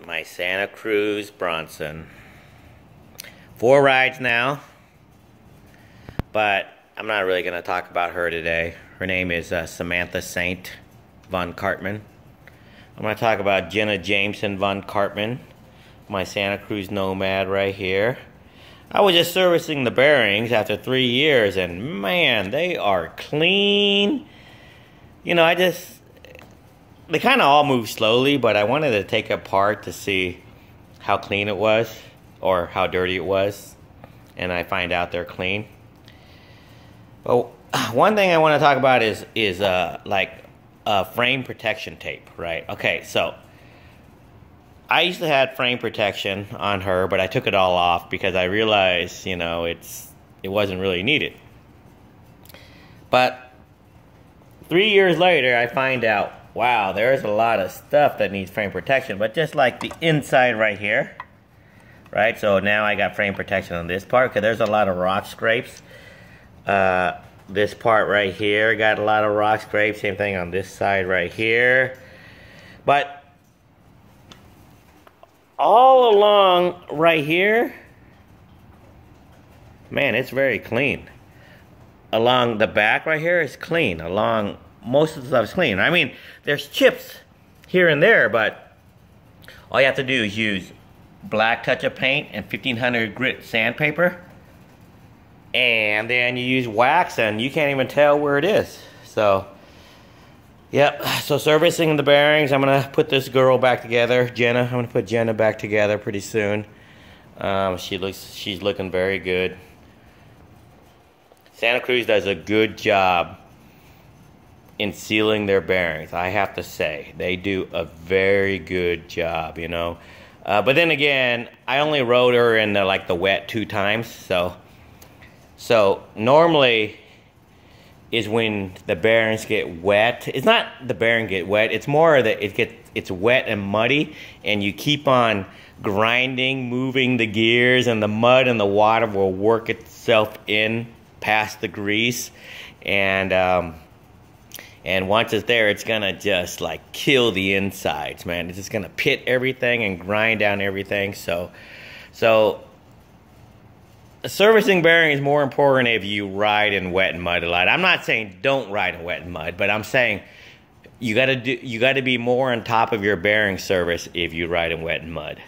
my Santa Cruz Bronson. 4 rides now, but I'm not really going to talk about her today. Her name is Samantha Saint von Cartman. I'm going to talk about Jenna Jameson von Cartman, my Santa Cruz Nomad right here. I was just servicing the bearings after 3 years, and man, they are clean. You know, they kind of all move slowly, but I wanted to take it apart to see how clean it was or how dirty it was, and I find out they're clean. Well, one thing I want to talk about is frame protection tape, right? Okay, so I used to have frame protection on her, but I took it all off because I realized, you know, it wasn't really needed. But 3 years later, I find out, wow, there's a lot of stuff that needs frame protection, but just like the inside right here, right? So now I got frame protection on this part because there's a lot of rock scrapes. This part right here got a lot of rock scrapes. Same thing on this side right here. But all along right here, man, it's very clean. Along the back right here is clean. Along most of the stuff is clean. I mean, there's chips here and there, but all you have to do is use black touch-up paint and 1500 grit sandpaper, and then you use wax and you can't even tell where it is. So yep, so servicing the bearings, I'm gonna put this girl back together, Jenna. I'm gonna put Jenna back together pretty soon. She's looking very good. Santa Cruz does a good job in sealing their bearings, I have to say. They do a very good job, you know. But then again, I only rode her in the wet 2 times, so normally is when the bearings get wet. It's not the bearing get wet, it's more that it's wet and muddy, and you keep on grinding, moving the gears, and the mud and the water will work itself in past the grease, and once it's there, it's gonna just like kill the insides, man. It's just gonna pit everything and grind down everything. So servicing bearing is more important if you ride in wet and mud a lot. I'm not saying don't ride in wet and mud, but I'm saying you gotta be more on top of your bearing service if you ride in wet and mud.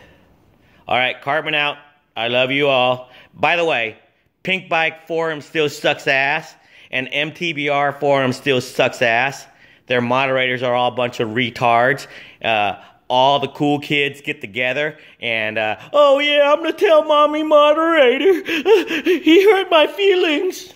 All right, Cartman out. I love you all. By the way, Pink Bike Forum still sucks ass, and MTBR Forum still sucks ass. Their moderators are all a bunch of retards. All the cool kids get together and, oh yeah, I'm gonna tell mommy moderator, he hurt my feelings.